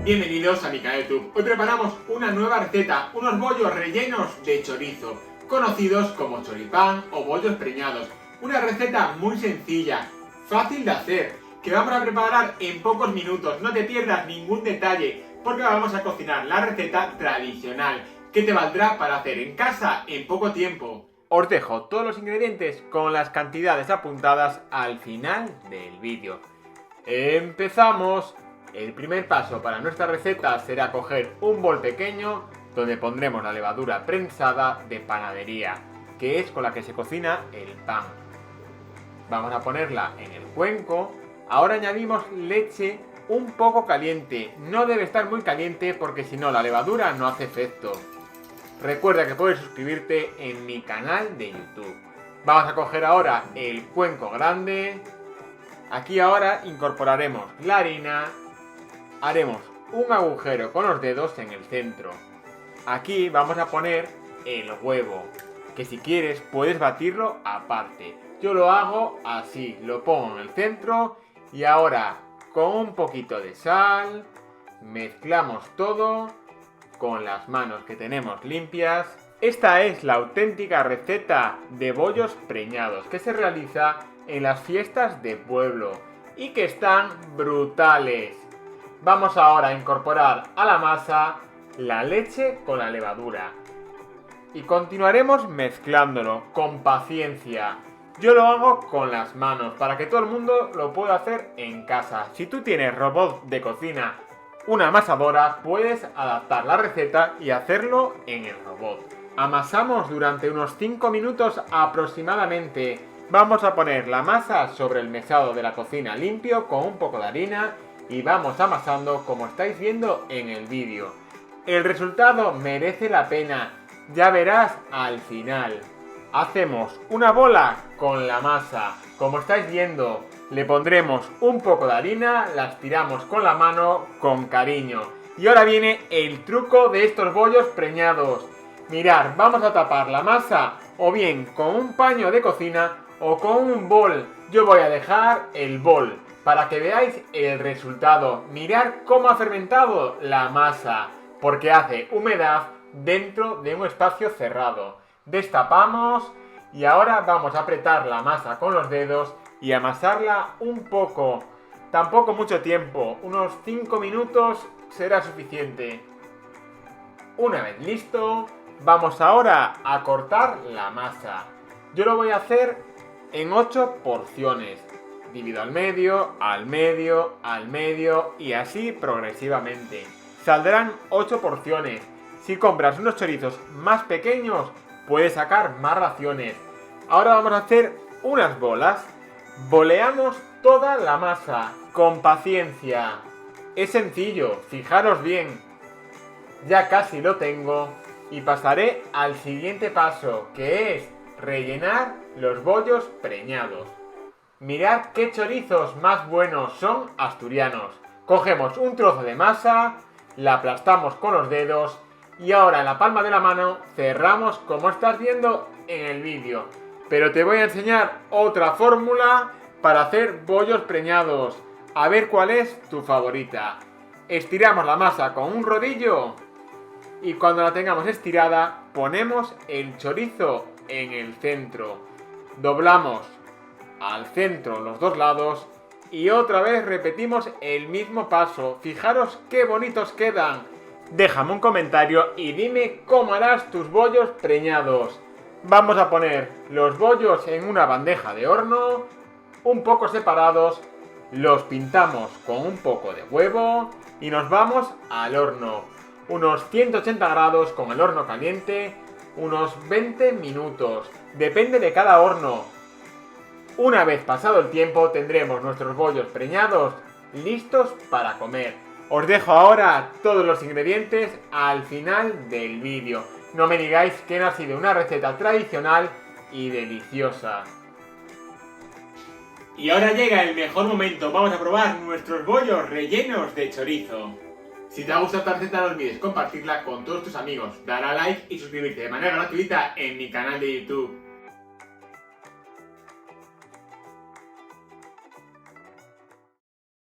Bienvenidos a mi canal de YouTube. Hoy preparamos una nueva receta, unos bollos rellenos de chorizo, conocidos como choripán o bollos preñados. Una receta muy sencilla, fácil de hacer, que vamos a preparar en pocos minutos. No te pierdas ningún detalle, porque vamos a cocinar la receta tradicional, que te valdrá para hacer en casa en poco tiempo. Os dejo todos los ingredientes con las cantidades apuntadas al final del vídeo. ¡Empezamos! El primer paso para nuestra receta será coger un bol pequeño donde pondremos la levadura prensada de panadería, que es con la que se cocina el pan. Vamos a ponerla en el cuenco. Ahora añadimos leche un poco caliente. No debe estar muy caliente porque si no la levadura no hace efecto. Recuerda que puedes suscribirte en mi canal de YouTube. Vamos a coger ahora el cuenco grande. Aquí ahora incorporaremos la harina. Haremos un agujero con los dedos en el centro. Aquí vamos a poner el huevo, que si quieres puedes batirlo aparte. Yo lo hago así, lo pongo en el centro y ahora con un poquito de sal mezclamos todo con las manos que tenemos limpias. Esta es la auténtica receta de bollos preñados que se realiza en las fiestas de pueblo y que están brutales. Vamos ahora a incorporar a la masa la leche con la levadura y continuaremos mezclándolo con paciencia. Yo lo hago con las manos para que todo el mundo lo pueda hacer en casa. Si tú tienes robot de cocina, una amasadora, puedes adaptar la receta y hacerlo en el robot. Amasamos durante unos 5 minutos aproximadamente. Vamos a poner la masa sobre el mesado de la cocina limpio con un poco de harina y vamos amasando como estáis viendo en el vídeo. El resultado merece la pena, ya verás al final. Hacemos una bola con la masa, como estáis viendo. Le pondremos un poco de harina, la estiramos con la mano con cariño. Y ahora viene el truco de estos bollos preñados. Mirad, vamos a tapar la masa o bien con un paño de cocina o con un bol. Yo voy a dejar el bol para que veáis el resultado. Mirad cómo ha fermentado la masa, porque hace humedad dentro de un espacio cerrado. Destapamos y ahora vamos a apretar la masa con los dedos y amasarla un poco. Tampoco mucho tiempo, unos 5 minutos será suficiente. Una vez listo, vamos ahora a cortar la masa. Yo lo voy a hacer en 8 porciones. Divido al medio, al medio, al medio y así progresivamente. Saldrán 8 porciones. Si compras unos chorizos más pequeños, puedes sacar más raciones. Ahora vamos a hacer unas bolas. Boleamos toda la masa con paciencia. Es sencillo, fijaros bien. Ya casi lo tengo y pasaré al siguiente paso, que es rellenar los bollos preñados. Mirad qué chorizos más buenos, son asturianos. Cogemos un trozo de masa, la aplastamos con los dedos y ahora en la palma de la mano cerramos como estás viendo en el vídeo. Pero te voy a enseñar otra fórmula para hacer bollos preñados. A ver cuál es tu favorita. Estiramos la masa con un rodillo y cuando la tengamos estirada ponemos el chorizo en el centro. Doblamos al centro los dos lados y otra vez repetimos el mismo paso. Fijaros qué bonitos quedan. Déjame un comentario y dime cómo harás tus bollos preñados. Vamos a poner los bollos en una bandeja de horno, un poco separados, los pintamos con un poco de huevo y nos vamos al horno. Unos 180 grados con el horno caliente, unos 20 minutos. Depende de cada horno. Una vez pasado el tiempo tendremos nuestros bollos preñados listos para comer. Os dejo ahora todos los ingredientes al final del vídeo. No me digáis que no ha sido una receta tradicional y deliciosa. Y ahora llega el mejor momento. Vamos a probar nuestros bollos rellenos de chorizo. Si te ha gustado esta receta no olvides compartirla con todos tus amigos, dar a like y suscribirte de manera gratuita en mi canal de YouTube.